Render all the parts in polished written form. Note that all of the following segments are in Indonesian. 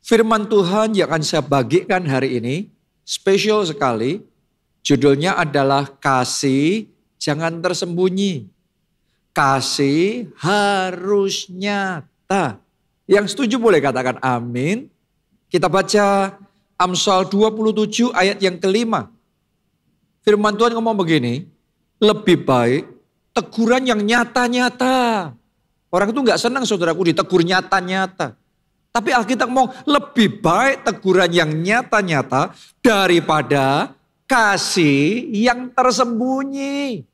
Firman Tuhan yang akan saya bagikan hari ini spesial sekali. Judulnya adalah kasih jangan tersembunyi. Kasih harus nyata. Yang setuju boleh katakan amin. Kita baca Amsal 27 ayat yang kelima. Firman Tuhan ngomong begini, lebih baik teguran yang nyata-nyata. Orang itu gak senang saudaraku ditegur nyata-nyata. Tapi Alkitab ngomong lebih baik teguran yang nyata-nyata daripada kasih yang tersembunyi.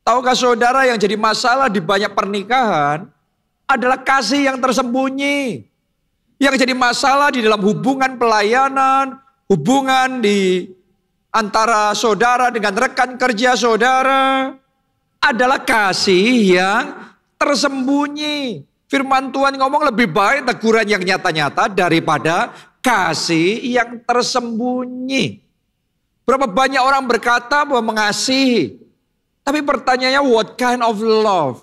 Tahukah saudara yang jadi masalah di banyak pernikahan adalah kasih yang tersembunyi. Yang jadi masalah di dalam hubungan pelayanan, hubungan di antara saudara dengan rekan kerja saudara adalah kasih yang tersembunyi. Firman Tuhan ngomong lebih baik teguran yang nyata-nyata daripada kasih yang tersembunyi. Berapa banyak orang berkata bahwa mengasihi. Tapi pertanyaannya what kind of love?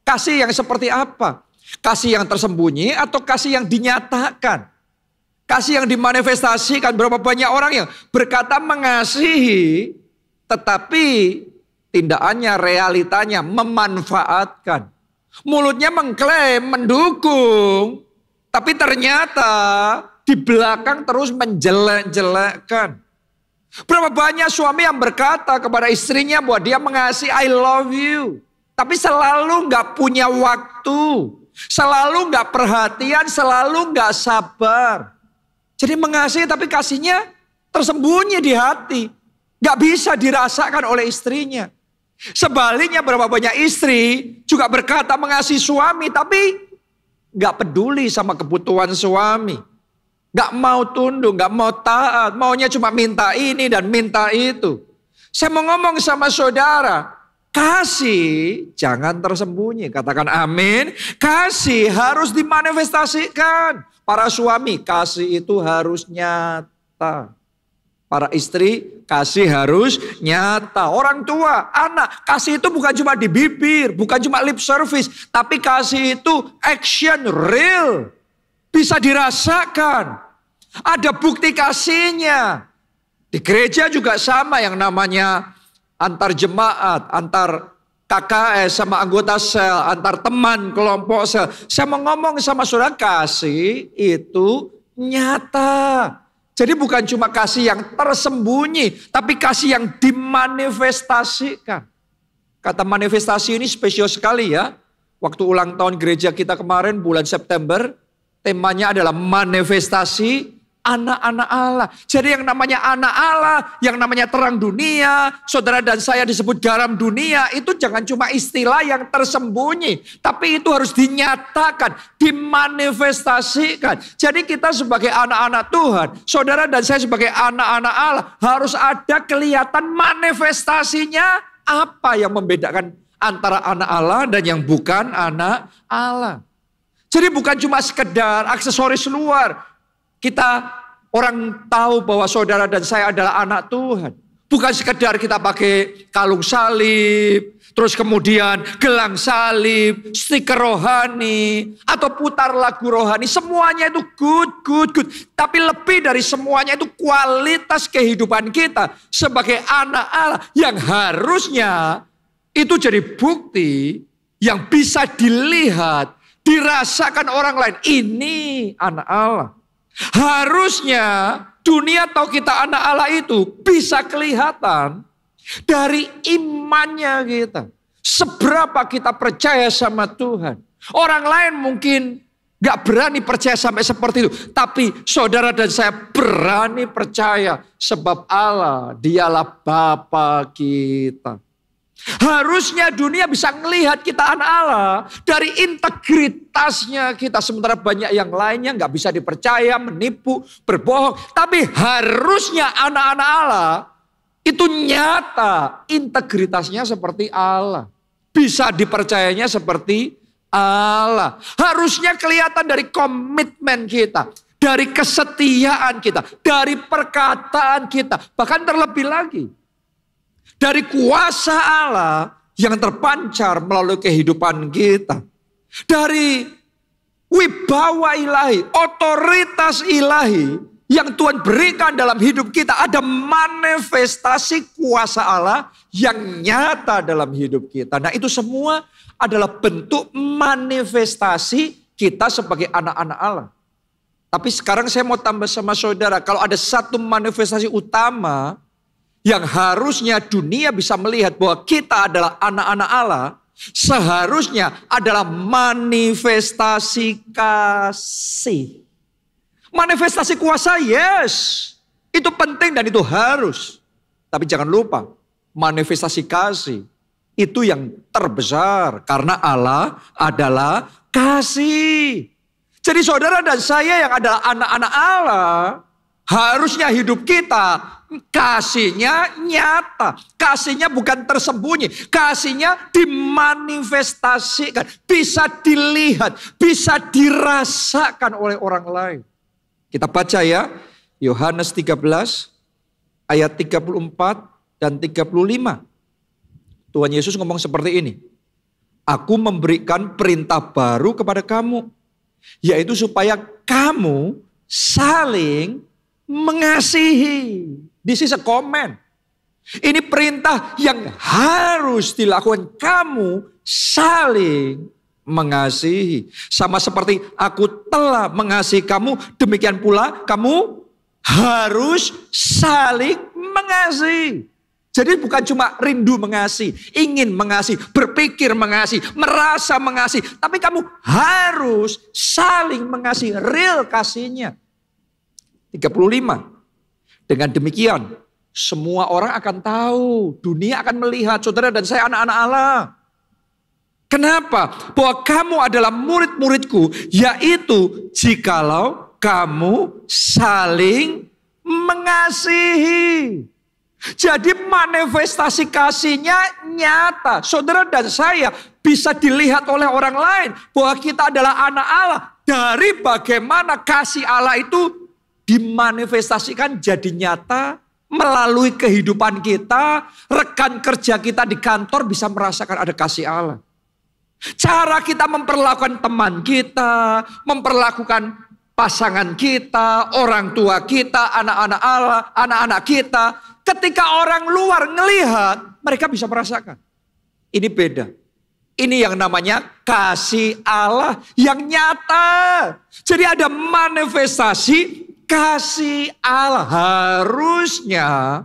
Kasih yang seperti apa? Kasih yang tersembunyi atau kasih yang dinyatakan? Kasih yang dimanifestasikan. Berapa banyak orang yang berkata mengasihi. Tetapi tindakannya, realitanya memanfaatkan. Mulutnya mengklaim, mendukung. Tapi ternyata di belakang terus menjelek-jelekkan. Berapa banyak suami yang berkata kepada istrinya bahwa dia mengasihi I love you. Tapi selalu gak punya waktu. Selalu gak perhatian, selalu gak sabar. Jadi mengasihi tapi kasihnya tersembunyi di hati. Gak bisa dirasakan oleh istrinya. Sebaliknya berapa banyak istri juga berkata mengasihi suami tapi gak peduli sama kebutuhan suami. Gak mau tunduk, gak mau taat, maunya cuma minta ini dan minta itu. Saya mau ngomong sama saudara, kasih jangan tersembunyi, katakan amin. Kasih harus dimanifestasikan. Para suami, kasih itu harus nyata. Para istri, kasih harus nyata. Orang tua, anak, kasih itu bukan cuma di bibir, bukan cuma lip service. Tapi kasih itu action real. Bisa dirasakan. Ada bukti kasihnya. Di gereja juga sama yang namanya antar jemaat, antar KKS sama anggota sel, antar teman kelompok sel. Saya mau ngomong sama saudara, kasih itu nyata. Jadi bukan cuma kasih yang tersembunyi, tapi kasih yang dimanifestasikan. Kata manifestasi ini spesial sekali ya. Waktu ulang tahun gereja kita kemarin bulan September, temanya adalah manifestasi anak-anak Allah. Jadi yang namanya anak Allah, yang namanya terang dunia, saudara dan saya disebut garam dunia, itu jangan cuma istilah yang tersembunyi. Tapi itu harus dinyatakan, dimanifestasikan. Jadi kita sebagai anak-anak Tuhan, saudara dan saya sebagai anak-anak Allah, harus ada kelihatan manifestasinya. Apa yang membedakan antara anak Allah dan yang bukan anak Allah. Jadi bukan cuma sekedar aksesoris luar. Kita orang tahu bahwa saudara dan saya adalah anak Tuhan. Bukan sekedar kita pakai kalung salib, terus kemudian gelang salib, stiker rohani, atau putar lagu rohani. Semuanya itu good. Tapi lebih dari semuanya itu kualitas kehidupan kita sebagai anak Allah yang harusnya itu jadi bukti yang bisa dilihat, dirasakan orang lain. Ini anak Allah. Harusnya dunia tahu kita anak Allah itu bisa kelihatan dari imannya kita. Seberapa kita percaya sama Tuhan. Orang lain mungkin gak berani percaya sampai seperti itu. Tapi saudara dan saya berani percaya. Sebab Allah dialah Bapa kita. Harusnya dunia bisa melihat kita anak Allah dari integritasnya kita. Sementara banyak yang lainnya gak bisa dipercaya, menipu, berbohong. Tapi harusnya anak-anak Allah itu nyata integritasnya seperti Allah. Bisa dipercayanya seperti Allah. Harusnya kelihatan dari komitmen kita. Dari kesetiaan kita. Dari perkataan kita. Bahkan terlebih lagi. Dari kuasa Allah yang terpancar melalui kehidupan kita. Dari wibawa ilahi, otoritas ilahi yang Tuhan berikan dalam hidup kita. Ada manifestasi kuasa Allah yang nyata dalam hidup kita. Nah, itu semua adalah bentuk manifestasi kita sebagai anak-anak Allah. Tapi sekarang saya mau tambah sama saudara, kalau ada satu manifestasi utama yang harusnya dunia bisa melihat bahwa kita adalah anak-anak Allah, seharusnya adalah manifestasi kasih. Manifestasi kuasa, yes. Itu penting dan itu harus. Tapi jangan lupa, manifestasi kasih itu yang terbesar. Karena Allah adalah kasih. Jadi saudara dan saya yang adalah anak-anak Allah, harusnya hidup kita kasihnya nyata. Kasihnya bukan tersembunyi. Kasihnya dimanifestasikan. Bisa dilihat, bisa dirasakan oleh orang lain. Kita baca ya, Yohanes 13 ayat 34 dan 35. Tuhan Yesus ngomong seperti ini. Aku memberikan perintah baru kepada kamu, yaitu supaya kamu saling mengasihi. This is a command. Ini perintah yang harus dilakukan. Kamu saling mengasihi. Sama seperti aku telah mengasihi kamu, demikian pula kamu harus saling mengasihi. Jadi bukan cuma rindu mengasihi, ingin mengasihi, berpikir mengasihi, merasa mengasihi. Tapi kamu harus saling mengasihi, real kasihnya. 35. Dengan demikian, semua orang akan tahu, dunia akan melihat saudara dan saya anak-anak Allah. Kenapa? Bahwa kamu adalah murid-muridku, yaitu jikalau kamu saling mengasihi. Jadi manifestasi kasihnya nyata. Saudara dan saya bisa dilihat oleh orang lain bahwa kita adalah anak Allah. Dari bagaimana kasih Allah itu dimanifestasikan jadi nyata melalui kehidupan kita. Rekan kerja kita di kantor bisa merasakan ada kasih Allah. Cara kita memperlakukan teman kita, memperlakukan pasangan kita, orang tua kita, anak-anak Allah, anak-anak kita. Ketika orang luar ngelihat, mereka bisa merasakan. Ini beda. Ini yang namanya kasih Allah yang nyata. Jadi ada manifestasi kasih Allah. Harusnya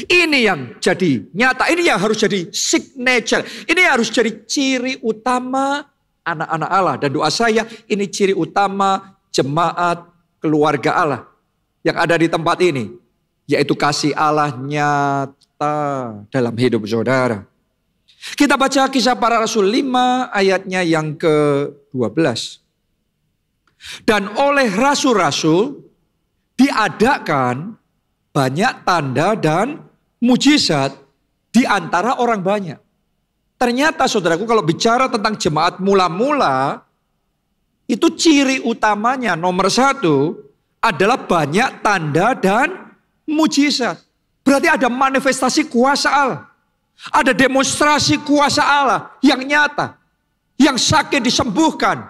ini yang jadi nyata. Ini yang harus jadi signature. Ini harus jadi ciri utama anak-anak Allah. Dan doa saya ini ciri utama jemaat keluarga Allah yang ada di tempat ini. Yaitu kasih Allah nyata dalam hidup saudara. Kita baca Kisah Para Rasul 5 ayatnya yang ke-12. Dan oleh rasul-rasul diadakan banyak tanda dan mujizat di antara orang banyak. Ternyata saudaraku kalau bicara tentang jemaat mula-mula, itu ciri utamanya nomor 1 adalah banyak tanda dan mujizat. Berarti ada manifestasi kuasa Allah. Ada demonstrasi kuasa Allah yang nyata. Yang sakit disembuhkan.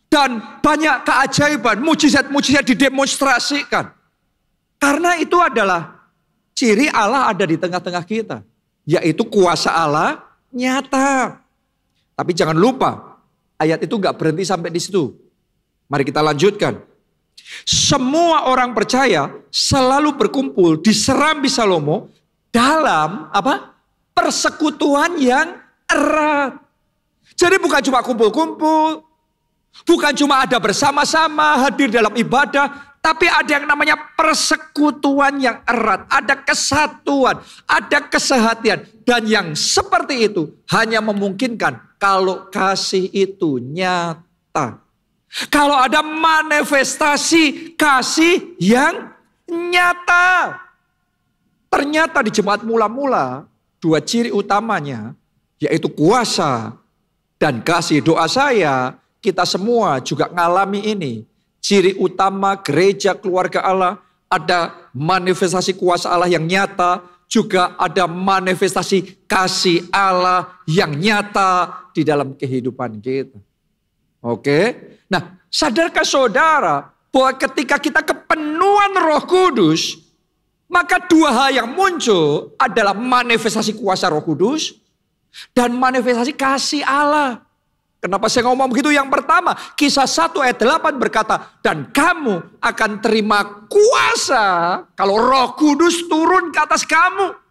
Dan banyak keajaiban, mujizat-mujizat didemonstrasikan. Karena itu adalah ciri Allah ada di tengah-tengah kita. Yaitu kuasa Allah nyata. Tapi jangan lupa, ayat itu gak berhenti sampai di situ. Mari kita lanjutkan. Semua orang percaya selalu berkumpul di Serambi Salomo dalam persekutuan yang erat. Jadi bukan cuma kumpul-kumpul, bukan cuma ada bersama-sama hadir dalam ibadah, tapi ada yang namanya persekutuan yang erat, ada kesatuan, ada kesehatian. Dan yang seperti itu hanya memungkinkan kalau kasih itu nyata. Kalau ada manifestasi kasih yang nyata. Ternyata di jemaat mula-mula, 2 ciri utamanya, yaitu kuasa dan kasih. Doa saya, kita semua juga ngalami ini. Ciri utama gereja keluarga Allah, ada manifestasi kuasa Allah yang nyata, juga ada manifestasi kasih Allah yang nyata di dalam kehidupan kita. Oke. Nah, sadarkah saudara bahwa ketika kita kepenuhan Roh Kudus, maka dua hal yang muncul adalah manifestasi kuasa Roh Kudus dan manifestasi kasih Allah. Kenapa saya ngomong begitu? Yang pertama, Kisah 1 ayat 8 berkata, dan kamu akan terima kuasa kalau Roh Kudus turun ke atas kamu.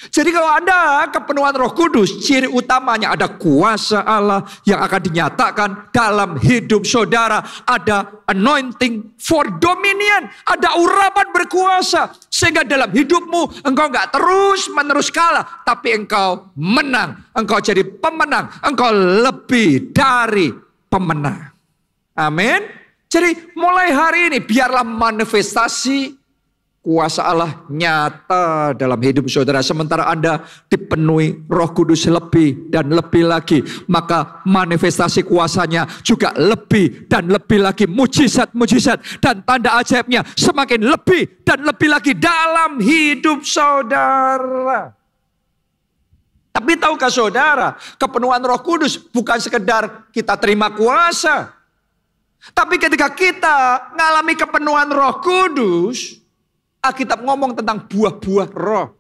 Jadi kalau ada kepenuhan Roh Kudus, ciri utamanya ada kuasa Allah yang akan dinyatakan dalam hidup saudara. Ada anointing for dominion, ada urapan berkuasa. Sehingga dalam hidupmu engkau gak terus menerus kalah, tapi engkau menang. Engkau jadi pemenang, engkau lebih dari pemenang. Amin. Jadi mulai hari ini biarlah manifestasi kuasa Allah nyata dalam hidup saudara. Sementara Anda dipenuhi Roh Kudus lebih dan lebih lagi, maka manifestasi kuasanya juga lebih dan lebih lagi. Mujizat-mujizat dan tanda ajaibnya semakin lebih dan lebih lagi dalam hidup saudara. Tapi tahukah saudara, kepenuhan Roh Kudus bukan sekedar kita terima kuasa. Tapi ketika kita mengalami kepenuhan Roh Kudus, Alkitab ngomong tentang buah-buah roh.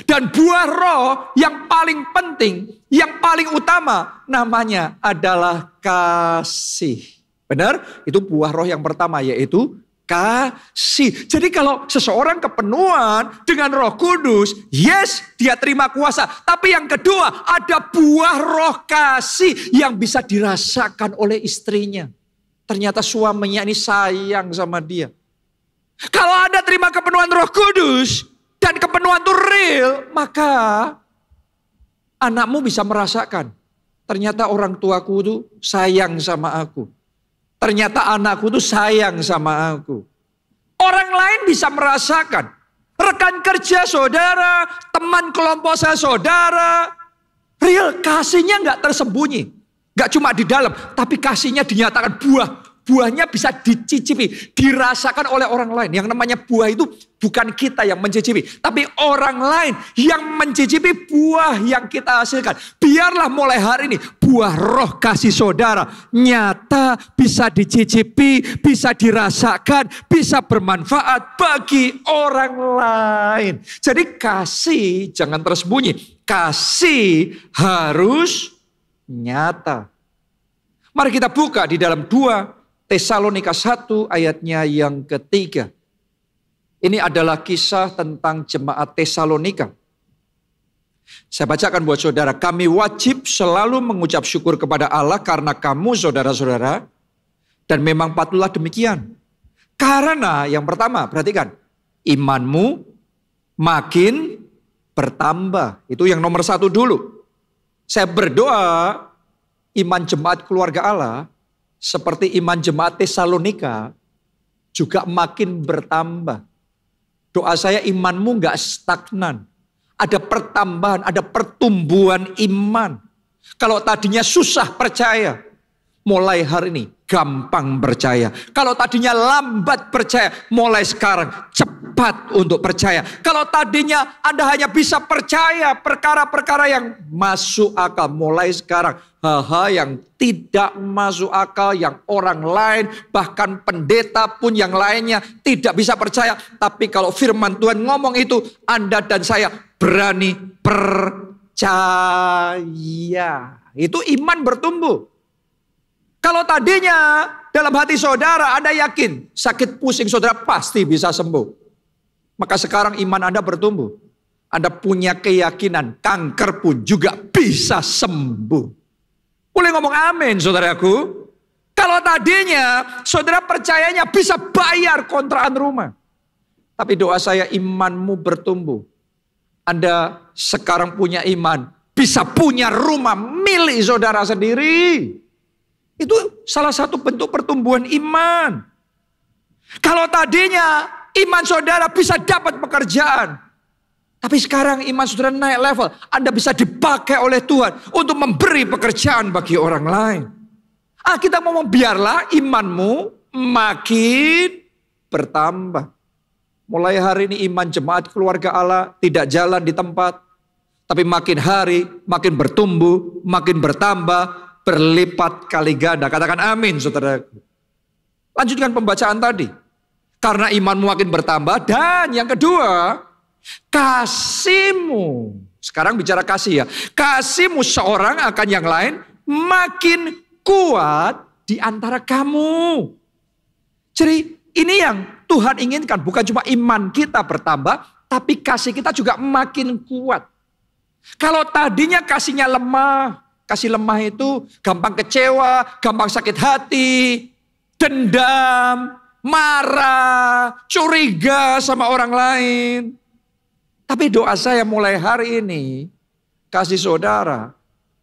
Dan buah roh yang paling penting, yang paling utama namanya adalah kasih. Benar? Itu buah roh yang pertama, yaitu kasih. Jadi kalau seseorang kepenuhan dengan Roh Kudus, yes, dia terima kuasa. Tapi yang kedua, ada buah roh kasih yang bisa dirasakan oleh istrinya. Ternyata suaminya ini sayang sama dia. Kalau Anda terima kepenuhan Roh Kudus dan kepenuhan itu real, maka anakmu bisa merasakan. Ternyata orang tuaku itu sayang sama aku. Ternyata anakku itu sayang sama aku. Orang lain bisa merasakan. Rekan kerja saudara, teman kelompok saya saudara. Real kasihnya gak tersembunyi. Gak cuma di dalam, tapi kasihnya dinyatakan buahnya bisa dicicipi, dirasakan oleh orang lain. Yang namanya buah itu bukan kita yang mencicipi, tapi orang lain yang mencicipi buah yang kita hasilkan. Biarlah mulai hari ini buah roh kasih saudara nyata, bisa dicicipi, bisa dirasakan, bisa bermanfaat bagi orang lain. Jadi kasih jangan tersembunyi, kasih harus nyata. Mari kita buka di dalam 2 Tesalonika 1 ayatnya yang ketiga. Ini adalah kisah tentang jemaat Tesalonika. Saya bacakan buat saudara. Kami wajib selalu mengucap syukur kepada Allah karena kamu saudara-saudara. Dan memang patutlah demikian. Karena yang pertama, perhatikan. Imanmu makin bertambah. Itu yang nomor 1 dulu. Saya berdoa iman jemaat keluarga Allah seperti iman jemaat Tesalonika juga makin bertambah. Doa saya imanmu gak stagnan. Ada pertambahan, ada pertumbuhan iman. Kalau tadinya susah percaya, mulai hari ini gampang percaya. Kalau tadinya lambat percaya, mulai sekarang cepat untuk percaya. Kalau tadinya Anda hanya bisa percaya perkara-perkara yang masuk akal, mulai sekarang hal-hal yang tidak masuk akal, yang orang lain, bahkan pendeta pun yang lainnya tidak bisa percaya. Tapi kalau firman Tuhan ngomong itu, Anda dan saya berani percaya. Itu iman bertumbuh. Kalau tadinya dalam hati saudara Anda yakin sakit pusing saudara pasti bisa sembuh. Maka sekarang iman Anda bertumbuh. Anda punya keyakinan kanker pun juga bisa sembuh. Boleh ngomong amin saudaraku. Kalau tadinya saudara percayanya bisa bayar kontrakan rumah. Tapi doa saya imanmu bertumbuh. Anda sekarang punya iman. Bisa punya rumah milik saudara sendiri. Itu salah satu bentuk pertumbuhan iman. Kalau tadinya iman saudara bisa dapat pekerjaan. Tapi sekarang iman saudara naik level. Anda bisa dipakai oleh Tuhan untuk memberi pekerjaan bagi orang lain. Kita ngomong biarlah imanmu makin bertambah. Mulai hari ini iman jemaat keluarga Allah tidak jalan di tempat. Tapi makin hari makin bertumbuh, makin bertambah. berlipat kali ganda. Katakan amin, saudara. Lanjutkan pembacaan tadi. Karena imanmu makin bertambah. Dan yang kedua, kasihmu. Sekarang bicara kasih ya. Kasihmu seorang akan yang lain makin kuat di antara kamu. Jadi ini yang Tuhan inginkan. Bukan cuma iman kita bertambah, tapi kasih kita juga makin kuat. Kalau tadinya kasihnya lemah, kasih lemah itu gampang kecewa, gampang sakit hati, dendam, marah, curiga sama orang lain. Tapi doa saya mulai hari ini, kasih saudara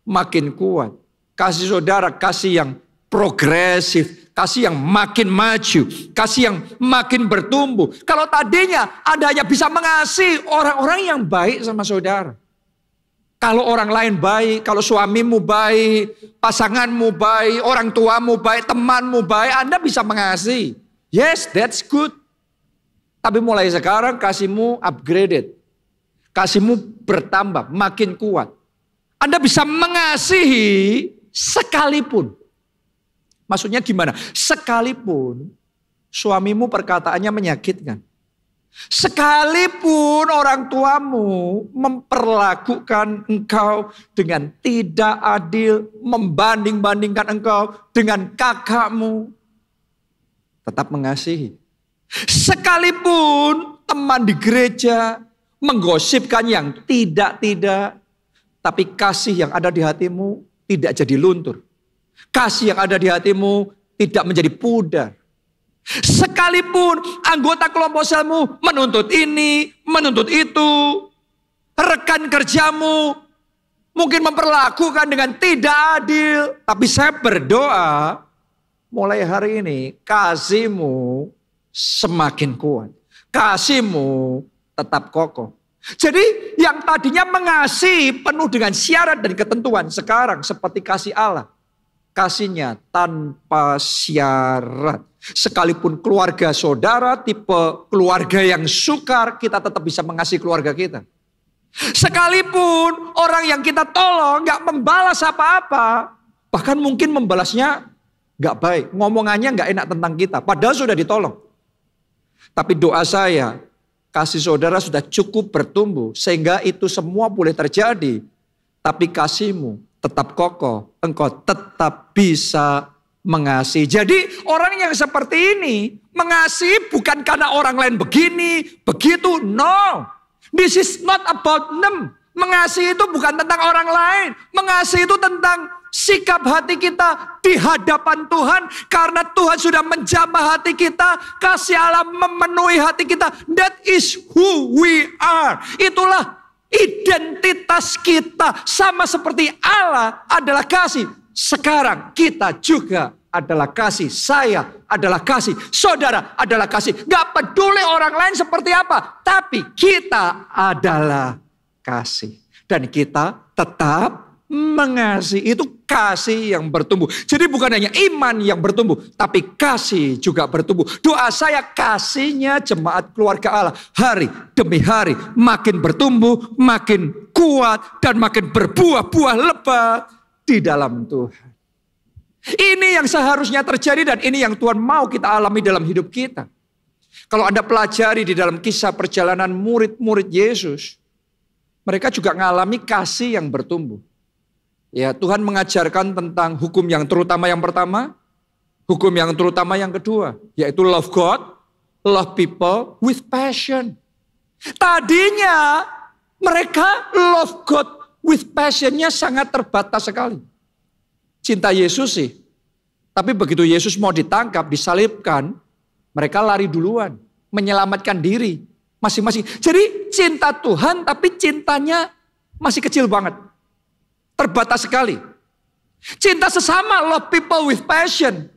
makin kuat. Kasih saudara kasih yang progresif, kasih yang makin maju, kasih yang makin bertumbuh. Kalau tadinya Anda hanya bisa mengasihi orang-orang yang baik sama saudara. Kalau orang lain baik, kalau suamimu baik, pasanganmu baik, orang tuamu baik, temanmu baik, Anda bisa mengasihi. Yes, that's good. Tapi mulai sekarang kasihmu upgraded. Kasihmu bertambah, makin kuat. Anda bisa mengasihi sekalipun. Maksudnya gimana? Sekalipun suamimu perkataannya menyakitkan. Sekalipun orang tuamu memperlakukan engkau dengan tidak adil, membanding-bandingkan engkau dengan kakakmu, tetap mengasihi. Sekalipun teman di gereja menggosipkan yang tidak-tidak, tapi kasih yang ada di hatimu tidak jadi luntur. Kasih yang ada di hatimu tidak menjadi pudar. Sekalipun anggota kelompok selmu menuntut ini, menuntut itu, rekan kerjamu mungkin memperlakukan dengan tidak adil, tapi saya berdoa mulai hari ini kasihmu semakin kuat, kasihmu tetap kokoh. Jadi yang tadinya mengasihi penuh dengan syarat dan ketentuan, sekarang seperti kasih Allah. Kasihnya tanpa syarat. Sekalipun keluarga saudara tipe keluarga yang sukar, kita tetap bisa mengasihi keluarga kita. Sekalipun orang yang kita tolong gak membalas apa-apa, bahkan mungkin membalasnya gak baik, ngomongannya gak enak tentang kita, padahal sudah ditolong. Tapi doa saya, kasih saudara sudah cukup bertumbuh, sehingga itu semua boleh terjadi. Tapi kasihmu tetap kokoh, engkau tetap bisa mengasihi. Jadi orang yang seperti ini mengasihi bukan karena orang lain begini, begitu. No, this is not about them. Mengasihi itu bukan tentang orang lain. Mengasihi itu tentang sikap hati kita di hadapan Tuhan. Karena Tuhan sudah menjamah hati kita. Kasih Allah memenuhi hati kita. That is who we are. Itulah identitas kita. Sama seperti Allah adalah kasih. Sekarang kita juga adalah kasih. Saya adalah kasih. Saudara adalah kasih. Gak peduli orang lain seperti apa. Tapi kita adalah kasih. Dan kita tetap mengasihi. Itu kasih yang bertumbuh. Jadi bukan hanya iman yang bertumbuh, tapi kasih juga bertumbuh. Doa saya kasihnya jemaat keluarga Allah hari demi hari makin bertumbuh, makin kuat, dan makin berbuah-buah lebat di dalam Tuhan. Ini yang seharusnya terjadi dan ini yang Tuhan mau kita alami dalam hidup kita. Kalau Anda pelajari di dalam kisah perjalanan murid-murid Yesus, mereka juga mengalami kasih yang bertumbuh. Ya, Tuhan mengajarkan tentang hukum yang terutama yang pertama, hukum yang terutama yang kedua, yaitu love God, love people with passion. Tadinya mereka love God with passionnya sangat terbatas sekali. Cinta Yesus sih, tapi begitu Yesus mau ditangkap, disalibkan, mereka lari duluan, menyelamatkan diri masing-masing. Jadi cinta Tuhan tapi cintanya masih kecil banget. Terbatas sekali. Cinta sesama, love people with passion.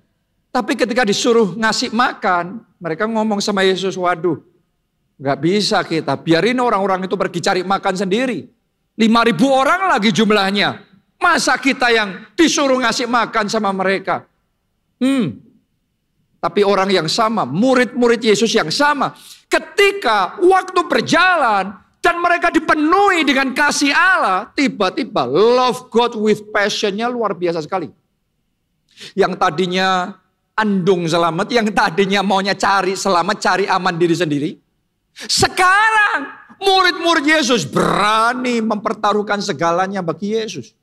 Tapi ketika disuruh ngasih makan, mereka ngomong sama Yesus, waduh, gak bisa kita, biarin orang-orang itu pergi cari makan sendiri. 5.000 orang lagi jumlahnya. Masa kita yang disuruh ngasih makan sama mereka? Tapi orang yang sama, murid-murid Yesus yang sama, ketika waktu berjalan, dan mereka dipenuhi dengan kasih Allah, tiba-tiba love God with passion-nya luar biasa sekali. Yang tadinya andung selamat, yang tadinya maunya cari selamat, cari aman diri sendiri. Sekarang murid-murid Yesus berani mempertaruhkan segalanya bagi Yesus.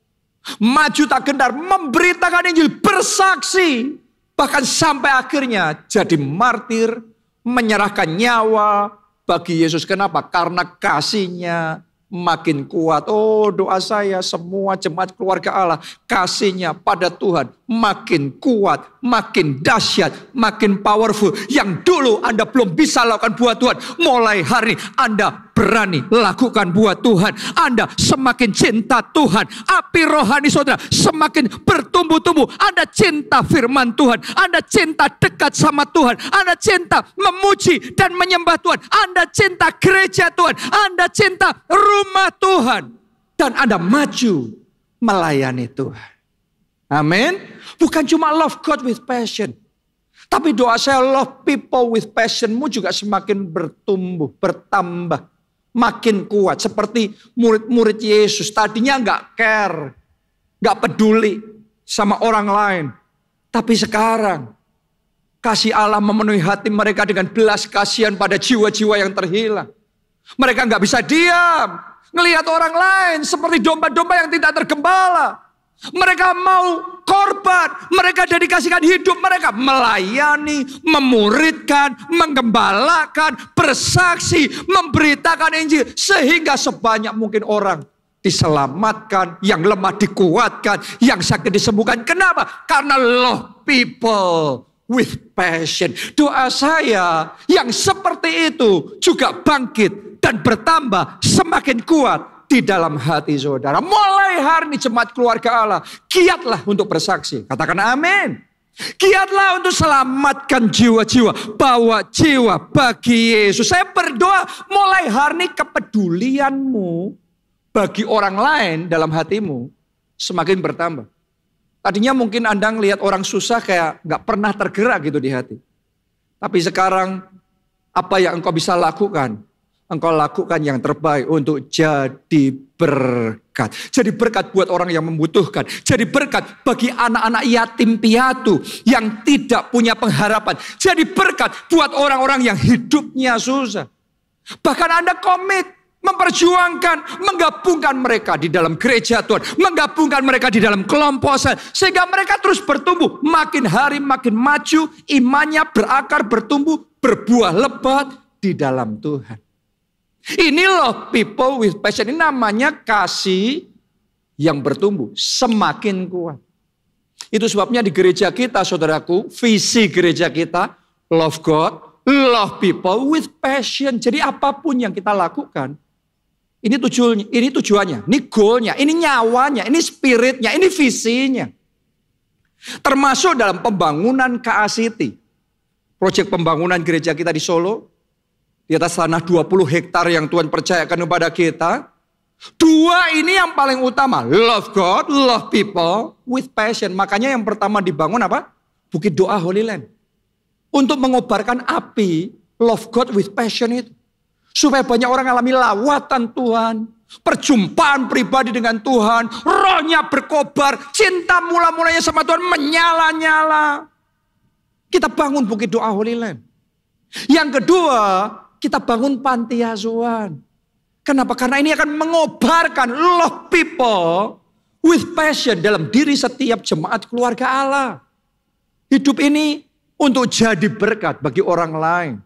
Maju tak gentar, memberitakan Injil, bersaksi. Bahkan sampai akhirnya jadi martir, menyerahkan nyawa bagi Yesus. Kenapa? Karena kasihnya makin kuat. Oh, doa saya semua jemaat keluarga Allah, kasihnya pada Tuhan makin kuat, makin dahsyat, makin powerful. Yang dulu Anda belum bisa lakukan buat Tuhan, mulai hari ini Anda berani lakukan buat Tuhan. Anda semakin cinta Tuhan, api rohani saudara semakin bertumbuh-tumbuh. Anda cinta firman Tuhan, Anda cinta dekat sama Tuhan, Anda cinta memuji dan menyembah Tuhan, Anda cinta gereja Tuhan, Anda cinta rumah Tuhan, dan Anda maju melayani Tuhan. Amin. Bukan cuma love God with passion, tapi doa saya love people with passionmu juga semakin bertumbuh, bertambah, makin kuat. Seperti murid-murid Yesus tadinya nggak care, nggak peduli sama orang lain. Tapi sekarang kasih Allah memenuhi hati mereka dengan belas kasihan pada jiwa-jiwa yang terhilang. Mereka nggak bisa diam ngelihat orang lain seperti domba-domba yang tidak tergembala. Mereka mau korban, mereka dedikasikan hidup mereka melayani, memuridkan, menggembalakan, bersaksi, memberitakan Injil, sehingga sebanyak mungkin orang diselamatkan, yang lemah dikuatkan, yang sakit disembuhkan. Kenapa? Karena love people with passion. Doa saya yang seperti itu juga bangkit dan bertambah semakin kuat di dalam hati saudara. Mulai hari ini jemaat keluarga Allah, giatlah untuk bersaksi. Katakan amin. Giatlah untuk selamatkan jiwa-jiwa, bawa jiwa bagi Yesus. Saya berdoa mulai hari ini kepedulianmu bagi orang lain dalam hatimu semakin bertambah. Tadinya mungkin Anda ngelihat orang susah kayak gak pernah tergerak gitu di hati. Tapi sekarang apa yang engkau bisa lakukan? Engkau lakukan yang terbaik untuk jadi berkat. Jadi berkat buat orang yang membutuhkan. Jadi berkat bagi anak-anak yatim piatu yang tidak punya pengharapan. Jadi berkat buat orang-orang yang hidupnya susah. Bahkan Anda komit memperjuangkan, menggabungkan mereka di dalam gereja Tuhan. Menggabungkan mereka di dalam kelompok saya. Sehingga mereka terus bertumbuh. Makin hari makin maju. Imannya berakar, bertumbuh, berbuah lebat di dalam Tuhan. Ini loh people with passion. Ini namanya kasih yang bertumbuh semakin kuat. Itu sebabnya di gereja kita saudaraku, visi gereja kita love God, love people with passion. Jadi apapun yang kita lakukan, ini tujuannya, ini goalnya, ini nyawanya, ini spiritnya, ini visinya. Termasuk dalam pembangunan KACT, proyek pembangunan gereja kita di Solo. Di atas tanah 20 hektar yang Tuhan percayakan kepada kita. Dua ini yang paling utama. Love God, love people with passion. Makanya yang pertama dibangun apa? Bukit Doa Holy Land. Untuk mengobarkan api love God with passion itu. Supaya banyak orang alami lawatan Tuhan. Perjumpaan pribadi dengan Tuhan. Rohnya berkobar. Cinta mula-mulanya sama Tuhan menyala-nyala. Kita bangun Bukit Doa Holy Land. Yang kedua, kita bangun panti asuhan. Kenapa? Karena ini akan mengobarkan love people with passion dalam diri setiap jemaat keluarga Allah. Hidup ini untuk jadi berkat bagi orang lain.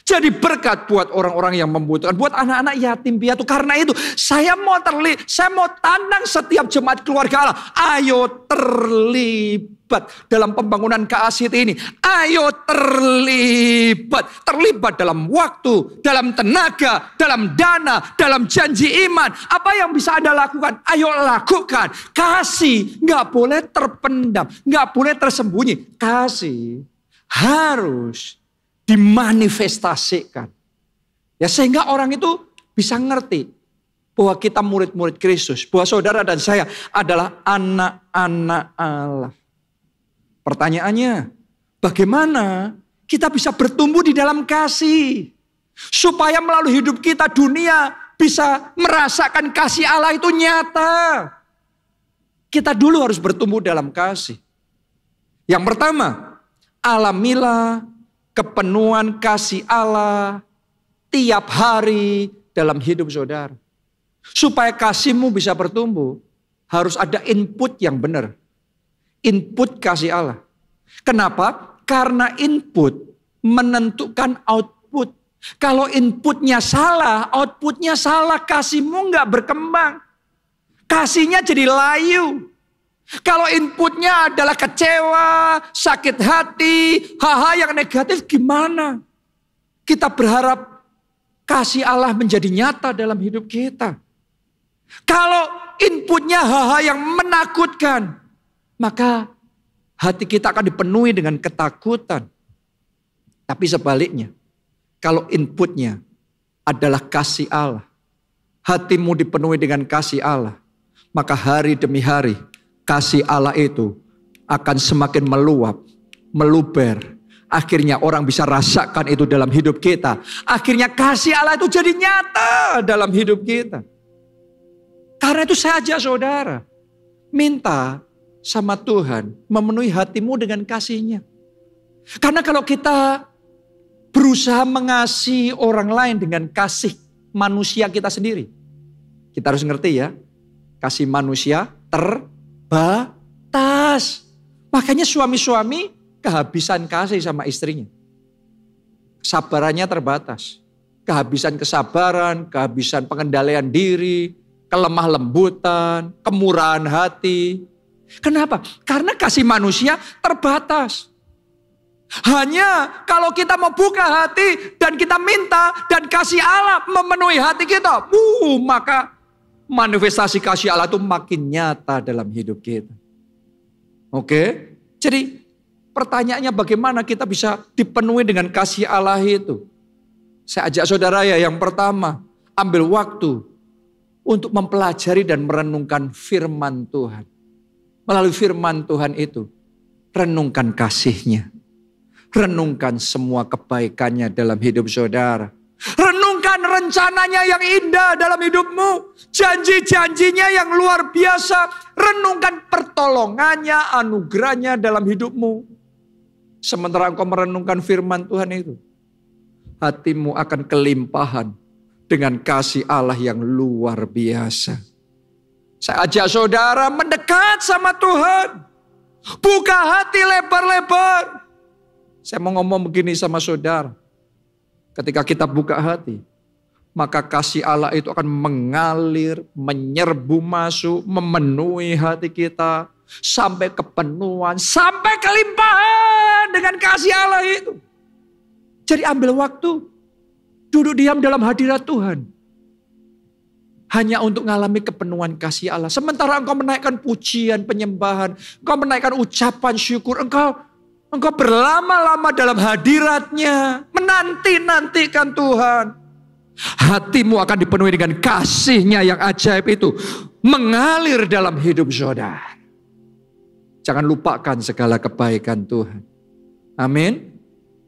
Jadi berkat buat orang-orang yang membutuhkan, buat anak-anak yatim piatu. Karena itu saya mau tantang setiap jemaat keluarga Allah. Ayo terlibat dalam pembangunan KACT ini. Ayo terlibat dalam waktu, dalam tenaga, dalam dana, dalam janji iman. Apa yang bisa Anda lakukan? Ayo lakukan. Kasih nggak boleh terpendam, nggak boleh tersembunyi. Kasih harus dimanifestasikan. Ya, sehingga orang itu bisa ngerti bahwa kita murid-murid Kristus, bahwa saudara dan saya adalah anak-anak Allah. Pertanyaannya, bagaimana kita bisa bertumbuh di dalam kasih supaya melalui hidup kita dunia bisa merasakan kasih Allah itu nyata, kita dulu harus bertumbuh dalam kasih. Yang pertama, alamilah kepenuhan kasih Allah tiap hari dalam hidup saudara. Supaya kasihmu bisa bertumbuh, harus ada input yang benar. Input kasih Allah. Kenapa? Karena input menentukan output. Kalau inputnya salah, outputnya salah, kasihmu nggak berkembang. Kasihnya jadi layu. Kalau inputnya adalah kecewa, sakit hati, hal-hal yang negatif, gimana? Kita berharap kasih Allah menjadi nyata dalam hidup kita. Kalau inputnya hal-hal yang menakutkan, maka hati kita akan dipenuhi dengan ketakutan. Tapi sebaliknya, kalau inputnya adalah kasih Allah, hatimu dipenuhi dengan kasih Allah, maka hari demi hari kasih Allah itu akan semakin meluap, meluber. Akhirnya orang bisa rasakan itu dalam hidup kita. Akhirnya kasih Allah itu jadi nyata dalam hidup kita. Karena itu saya ajak saudara, minta sama Tuhan memenuhi hatimu dengan kasih-Nya. Karena kalau kita berusaha mengasihi orang lain dengan kasih manusia kita sendiri, kita harus ngerti ya, kasih manusia terbatas. Makanya suami-suami kehabisan kasih sama istrinya. Kesabarannya terbatas. Kehabisan kesabaran, kehabisan pengendalian diri, kelemah lembutan, kemurahan hati. Kenapa? Karena kasih manusia terbatas. Hanya kalau kita mau buka hati dan kita minta dan kasih Allah memenuhi hati kita, maka manifestasi kasih Allah itu makin nyata dalam hidup kita. Oke? Jadi pertanyaannya bagaimana kita bisa dipenuhi dengan kasih Allah itu? Saya ajak saudara ya, yang pertama, ambil waktu untuk mempelajari dan merenungkan firman Tuhan. Melalui firman Tuhan itu, renungkan kasih-Nya. Renungkan semua kebaikannya dalam hidup saudara. Renungkan rencananya yang indah dalam hidupmu. Janji-janjinya yang luar biasa. Renungkan pertolongannya, anugerahnya dalam hidupmu. Sementara engkau merenungkan firman Tuhan itu, hatimu akan kelimpahan dengan kasih Allah yang luar biasa. Saya ajak saudara mendekat sama Tuhan. Buka hati lebar-lebar. Saya mau ngomong begini sama saudara. Ketika kita buka hati, maka kasih Allah itu akan mengalir, menyerbu masuk, memenuhi hati kita. Sampai kepenuhan, sampai kelimpahan dengan kasih Allah itu. Jadi ambil waktu, duduk diam dalam hadirat Tuhan. Hanya untuk mengalami kepenuhan kasih Allah. Sementara engkau menaikkan pujian, penyembahan, engkau menaikkan ucapan syukur, engkau berlama-lama dalam hadirat-Nya, menanti-nantikan Tuhan. Hatimu akan dipenuhi dengan kasih-Nya yang ajaib itu, mengalir dalam hidup saudara. Jangan lupakan segala kebaikan Tuhan. Amin.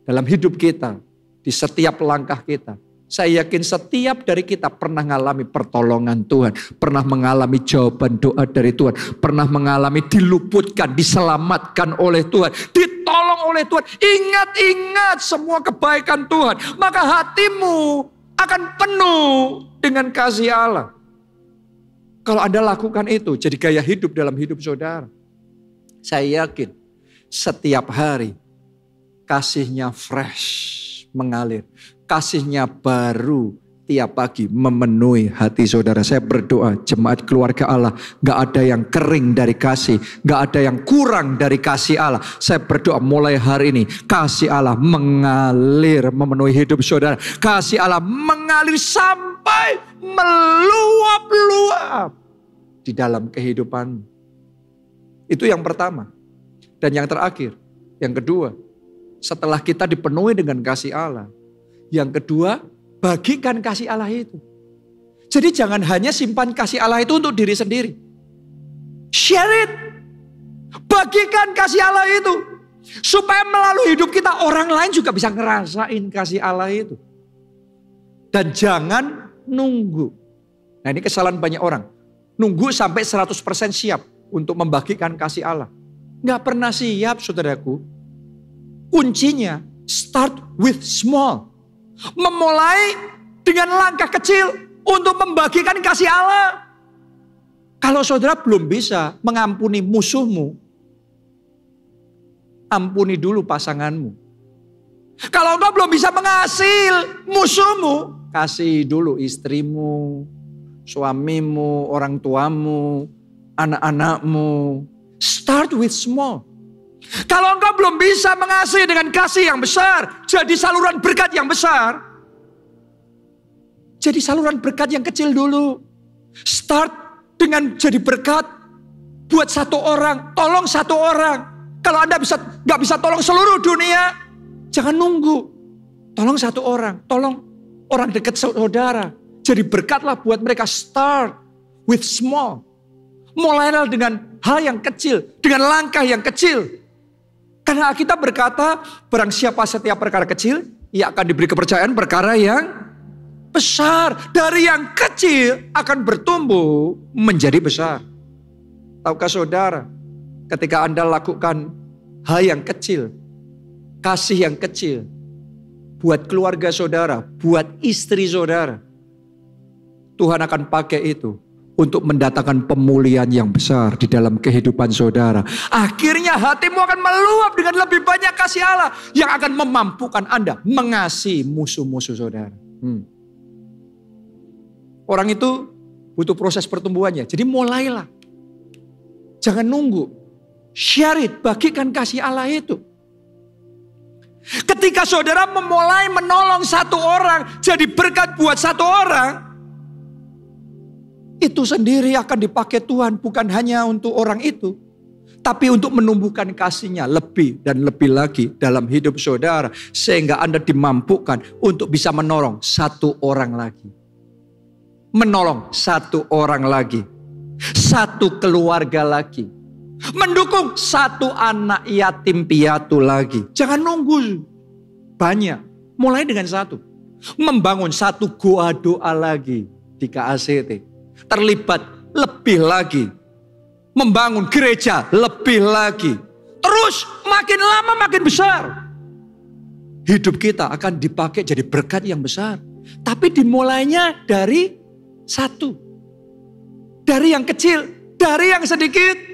Dalam hidup kita, di setiap langkah kita, saya yakin setiap dari kita pernah mengalami pertolongan Tuhan. Pernah mengalami jawaban doa dari Tuhan. Pernah mengalami diluputkan, diselamatkan oleh Tuhan. Ditolong oleh Tuhan. Ingat-ingat semua kebaikan Tuhan. Maka hatimu akan penuh dengan kasih Allah. Kalau Anda lakukan itu, jadi gaya hidup dalam hidup saudara. Saya yakin setiap hari kasih-Nya fresh mengalir. Kasih-Nya baru tiap pagi memenuhi hati saudara. Saya berdoa jemaat keluarga Allah, gak ada yang kering dari kasih, gak ada yang kurang dari kasih Allah. Saya berdoa mulai hari ini kasih Allah mengalir memenuhi hidup saudara. Kasih Allah mengalir sampai meluap-luap di dalam kehidupan. Itu yang pertama. Dan yang terakhir, yang kedua, setelah kita dipenuhi dengan kasih Allah, yang kedua, bagikan kasih Allah itu. Jadi jangan hanya simpan kasih Allah itu untuk diri sendiri. Share it. Bagikan kasih Allah itu. Supaya melalui hidup kita orang lain juga bisa ngerasain kasih Allah itu. Dan jangan nunggu Nah ini kesalahan banyak orang. Nunggu sampai 100% siap untuk membagikan kasih Allah. Nggak pernah siap saudaraku. Kuncinya start with small. Memulai dengan langkah kecil untuk membagikan kasih Allah. Kalau saudara belum bisa mengampuni musuhmu, ampuni dulu pasanganmu. Kalau engkau belum bisa mengasihi musuhmu, kasih dulu istrimu, suamimu, orang tuamu, anak-anakmu. Start with small. Kalau engkau belum bisa mengasihi dengan kasih yang besar, jadi saluran berkat yang besar. Jadi saluran berkat yang kecil dulu. Start dengan jadi berkat buat satu orang, tolong satu orang. Kalau Anda nggak bisa tolong seluruh dunia, jangan nunggu. Tolong satu orang, tolong orang dekat saudara. Jadi berkatlah buat mereka. Start with small. Mulailah dengan hal yang kecil, dengan langkah yang kecil. Karena kita berkata, barang siapa setiap perkara kecil, ia akan diberi kepercayaan perkara yang besar. Dari yang kecil akan bertumbuh menjadi besar. Tahukah saudara, ketika Anda lakukan hal yang kecil, kasih yang kecil, buat keluarga saudara, buat istri saudara, Tuhan akan pakai itu untuk mendatangkan pemulihan yang besar di dalam kehidupan saudara. Akhirnya hatimu akan meluap dengan lebih banyak kasih Allah yang akan memampukan Anda mengasihi musuh-musuh saudara. Orang itu butuh proses pertumbuhannya. Jadi mulailah. Jangan nunggu. Share it, bagikan kasih Allah itu. Ketika saudara memulai menolong satu orang, jadi berkat buat satu orang, itu sendiri akan dipakai Tuhan bukan hanya untuk orang itu, tapi untuk menumbuhkan kasih-Nya lebih dan lebih lagi dalam hidup saudara. Sehingga Anda dimampukan untuk bisa menolong satu orang lagi. Menolong satu orang lagi. Satu keluarga lagi. Mendukung satu anak yatim piatu lagi. Jangan nunggu banyak. Mulai dengan satu. Membangun satu goa doa lagi di KACT. Terlibat lebih lagi. Membangun gereja lebih lagi. Terus makin lama makin besar. Hidup kita akan dipakai jadi berkat yang besar. Tapi dimulainya dari satu. Dari yang kecil. Dari yang sedikit.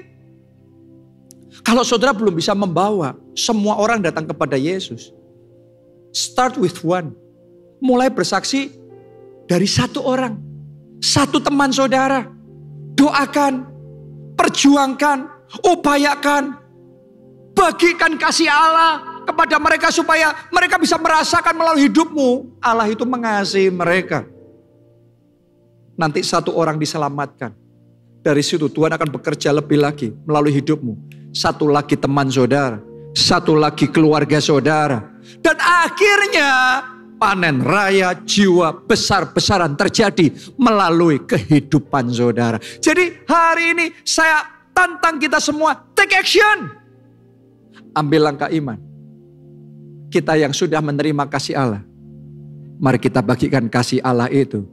Kalau saudara belum bisa membawa semua orang datang kepada Yesus, start with one. Mulai bersaksi dari satu orang. Satu teman saudara. Doakan. Perjuangkan. Upayakan. Bagikan kasih Allah kepada mereka supaya mereka bisa merasakan melalui hidupmu. Allah itu mengasihi mereka. Nanti satu orang diselamatkan. Dari situ Tuhan akan bekerja lebih lagi melalui hidupmu. Satu lagi teman saudara. Satu lagi keluarga saudara. Dan akhirnya panen raya jiwa besar-besaran terjadi melalui kehidupan saudara. Jadi hari ini saya tantang kita semua, take action. Ambil langkah iman. Kita yang sudah menerima kasih Allah, mari kita bagikan kasih Allah itu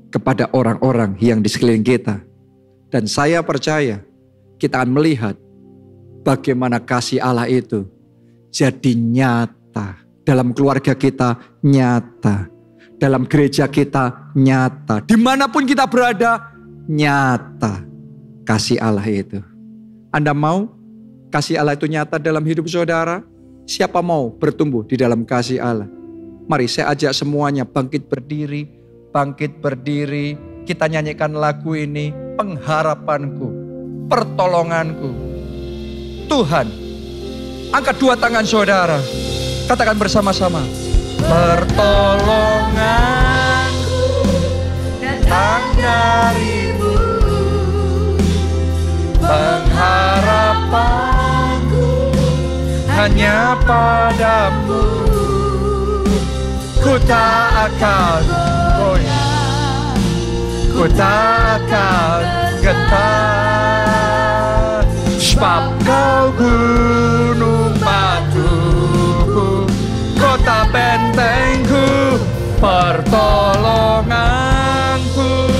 kepada orang-orang yang di sekeliling kita. Dan saya percaya kita akan melihat bagaimana kasih Allah itu jadi nyata. Dalam keluarga kita nyata. Dalam gereja kita nyata. Dimanapun kita berada nyata kasih Allah itu. Anda mau kasih Allah itu nyata dalam hidup saudara? Siapa mau bertumbuh di dalam kasih Allah? Mari saya ajak semuanya bangkit berdiri. Bangkit berdiri. Kita nyanyikan lagu ini. Pengharapanku, pertolonganku. Tuhan, angkat dua tangan saudara. Katakan bersama-sama. Pertolonganku datang darimu. Pengharapanku hanya padamu. Ku tak akan goyah, ku tak akan getar. Sebab kau gunung batuku, kota bentengku, pertolonganku.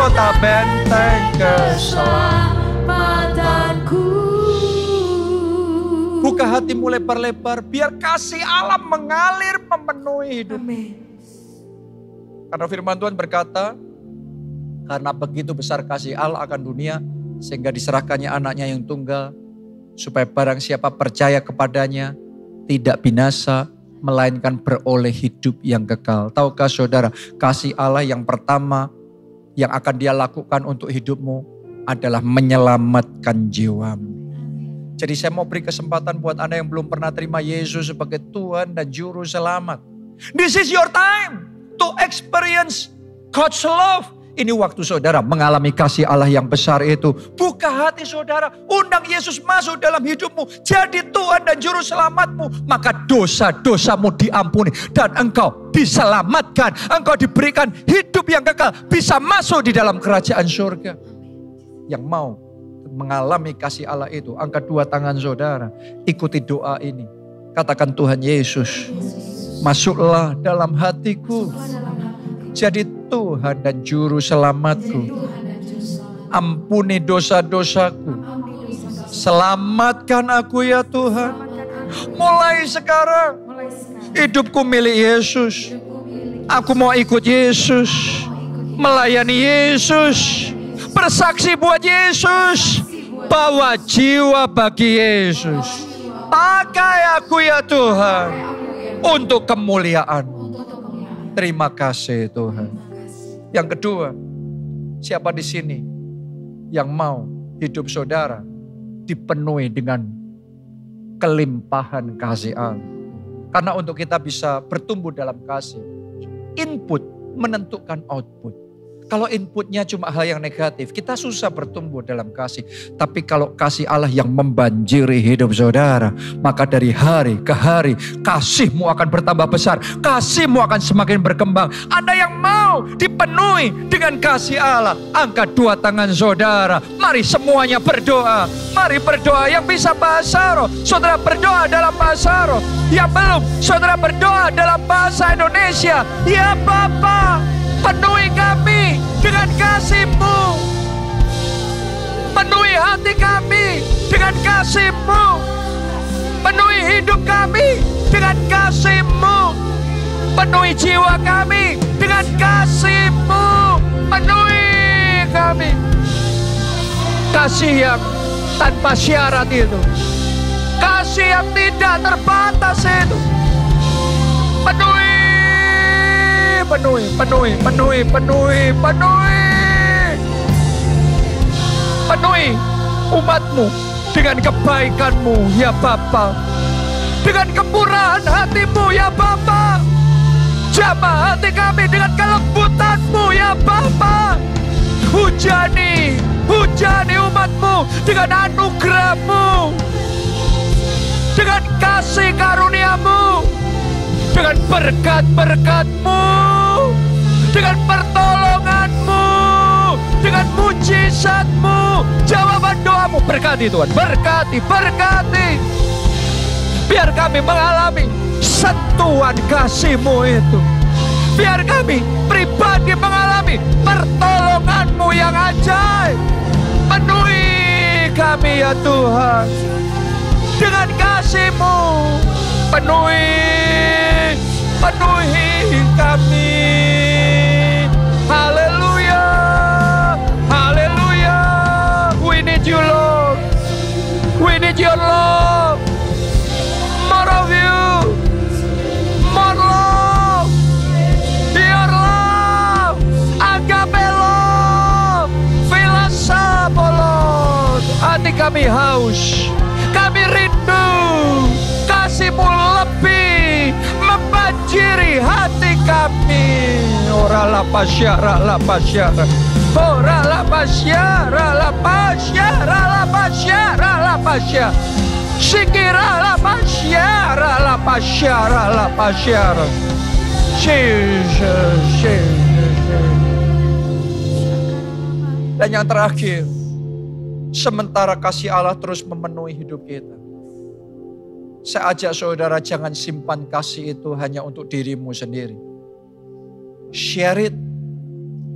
kota benteng keselamatanku. Buka hatimu lebar-lebar, biar kasih Allah mengalir memenuhi hidup. Karena firman Tuhan berkata, karena begitu besar kasih Allah akan dunia, sehingga diserahkannya anaknya yang tunggal, supaya barang siapa percaya kepadanya, tidak binasa, melainkan beroleh hidup yang kekal. Tahukah saudara, kasih Allah yang pertama yang akan dia lakukan untuk hidupmu adalah menyelamatkan jiwamu. Jadi saya mau beri kesempatan buat Anda yang belum pernah terima Yesus sebagai Tuhan dan Juru Selamat. This is your time to experience God's love. Ini waktu saudara mengalami kasih Allah yang besar itu. Buka hati saudara, undang Yesus masuk dalam hidupmu. Jadi Tuhan dan Juru Selamatmu. Maka dosa-dosamu diampuni. Dan engkau diselamatkan. Engkau diberikan hidup yang kekal. Bisa masuk di dalam kerajaan surga. Yang mau mengalami kasih Allah itu, angkat dua tangan saudara, ikuti doa ini. Katakan, Tuhan Yesus, masuklah dalam hatiku, jadi Tuhan dan Juru Selamatku. Ampuni dosa-dosaku, selamatkan aku ya Tuhan. Mulai sekarang hidupku milik Yesus. Aku mau ikut Yesus, melayani Yesus, bersaksi buat Yesus, bawa jiwa bagi Yesus. Pakai aku ya Tuhan untuk kemuliaan-Mu. Terima kasih Tuhan. Yang kedua, siapa di sini yang mau hidup saudara dipenuhi dengan kelimpahan kasih Allah? Karena untuk kita bisa bertumbuh dalam kasih, input menentukan output. Kalau inputnya cuma hal yang negatif, kita susah bertumbuh dalam kasih. Tapi kalau kasih Allah yang membanjiri hidup saudara, maka dari hari ke hari kasih-Mu akan bertambah besar. Kasih-Mu akan semakin berkembang. Anda yang mau dipenuhi dengan kasih Allah, angkat dua tangan saudara. Mari semuanya berdoa. Mari berdoa. Yang bisa bahasa roh, saudara berdoa dalam bahasa roh. Yang belum, saudara berdoa dalam bahasa Indonesia. Ya Bapa, penuhi kami dengan kasih-Mu. Penuhi hati kami dengan kasih-Mu. Penuhi hidup kami dengan kasih-Mu. Penuhi jiwa kami dengan kasih-Mu. Penuhi kami. Kasih yang tanpa syarat itu. Kasih yang tidak terbatas itu. Penuhi. Penuhi umat-Mu dengan kebaikan-Mu ya Bapa. Dengan kemurahan hati-Mu ya Bapa. Jamah hati kami dengan kelembutan-Mu ya Bapa. Hujani umat-Mu dengan anugerah-Mu. Dengan kasih karunia-Mu. Dengan berkat-berkat-Mu. Dengan pertolongan-Mu, dengan mujizat-Mu, jawaban doa-Mu. Berkati Tuhan, berkati. Biar kami mengalami sentuhan kasih-Mu itu. Biar kami pribadi mengalami pertolongan-Mu yang ajaib. Penuhi kami ya Tuhan, dengan kasih-Mu. Penuhi kami. Haleluya, haleluya. We need you Lord. We need your love. More of you. More love. Your love. Agape love. Fill us up, oh Lord. Hati kami haus. Kami rindu. Kasih-Mu lebih membanjiri hati kami. Ora la pasyara. Sikira la pasyara. Dan yang terakhir, sementara kasih Allah terus memenuhi hidup kita, saya ajak saudara jangan simpan kasih itu hanya untuk dirimu sendiri. Share it,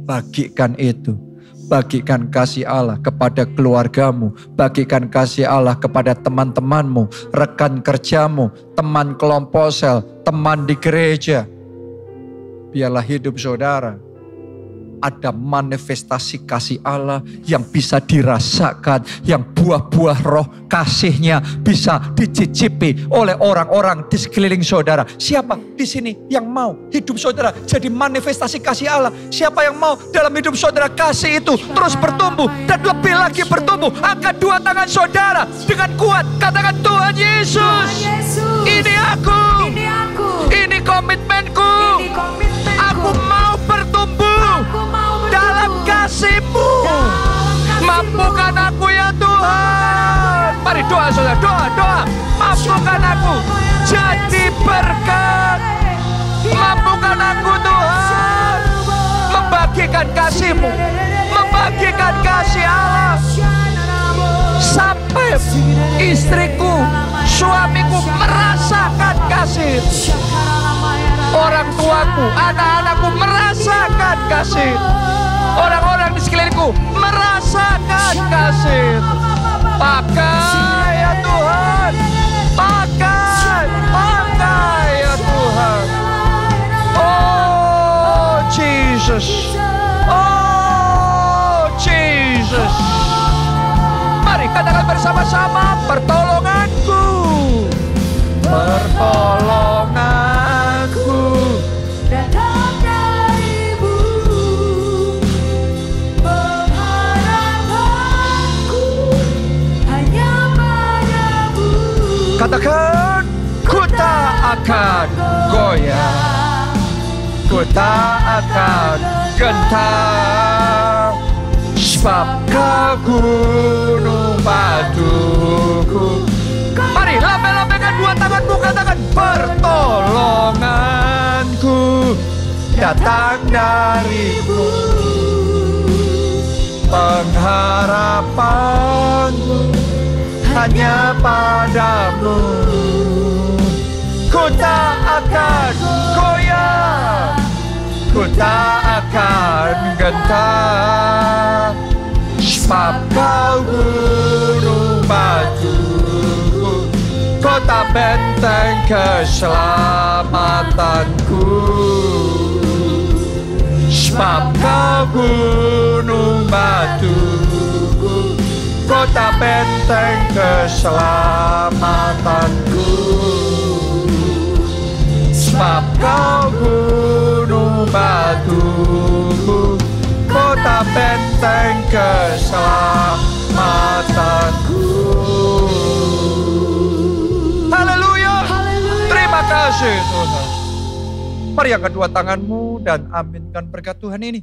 bagikan itu. Bagikan kasih Allah kepada keluargamu. Bagikan kasih Allah kepada teman-temanmu, rekan kerjamu, teman kelompok sel, teman di gereja. Biarlah hidup saudara ada manifestasi kasih Allah yang bisa dirasakan, yang buah-buah roh kasihnya bisa dicicipi oleh orang-orang di sekeliling saudara. Siapa di sini yang mau hidup saudara jadi manifestasi kasih Allah? Siapa yang mau dalam hidup saudara kasih itu terus bertumbuh dan lebih lagi bertumbuh? Angkat dua tangan saudara dengan kuat, katakan Tuhan Yesus, ini aku, ini komitmenku, aku mau bertumbuh dalam kasih-Mu. Mampukan aku ya Tuhan. Mari doa saudara, doa. Mampukan aku jadi berkat. Mampukan aku Tuhan membagikan kasih-Mu, membagikan kasih Allah. Sampai istriku, suamiku merasakan kasih. Orang tuaku, anak-anakku merasakan kasih. Orang-orang di sekelilingku merasakan kasih. Pakai ya Tuhan, pakai ya Tuhan. Oh Jesus, oh Jesus. Mari katakan bersama-sama, pertolonganku, pertolonganku datang dari-Mu, pengharapanku hanya pada-Mu. Katakan, ku tak akan goyah, ku tak akan gentar, sebab Kau gunung batuku. Mari lambaikan dua tanganmu, katakan pertolonganku datang dari-Mu, pengharapanku hanya pada-Mu. Ku tak akan goyah, ku tak akan gentar, sebab Kau gunung batuku, kota benteng keselamatanku. Sebab Kau gunung batuku, kota benteng keselamatanku. Sebab Kau gunung batuku, kota benteng keselamatanku. Haleluya. Terima kasih Tuhan. Mari angkat dua tanganmu dan aminkan berkat Tuhan ini.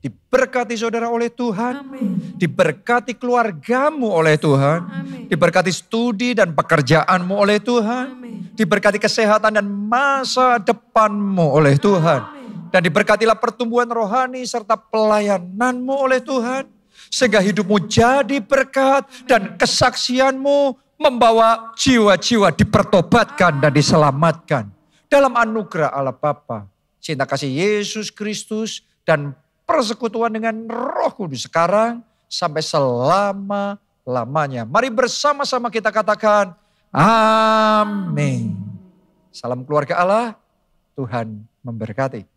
Diberkati saudara oleh Tuhan. Amin. Diberkati keluargamu oleh Tuhan. Amin. Diberkati studi dan pekerjaanmu oleh Tuhan. Amin. Diberkati kesehatan dan masa depanmu oleh Tuhan. Amin. Dan diberkatilah pertumbuhan rohani serta pelayananmu oleh Tuhan. Sehingga hidupmu jadi berkat dan kesaksianmu membawa jiwa-jiwa dipertobatkan dan diselamatkan. Dalam anugerah Allah Bapa, cinta kasih Yesus Kristus dan persekutuan dengan Roh Kudus sekarang sampai selama-lamanya. Mari bersama-sama kita katakan amin. Salam keluarga Allah, Tuhan memberkati.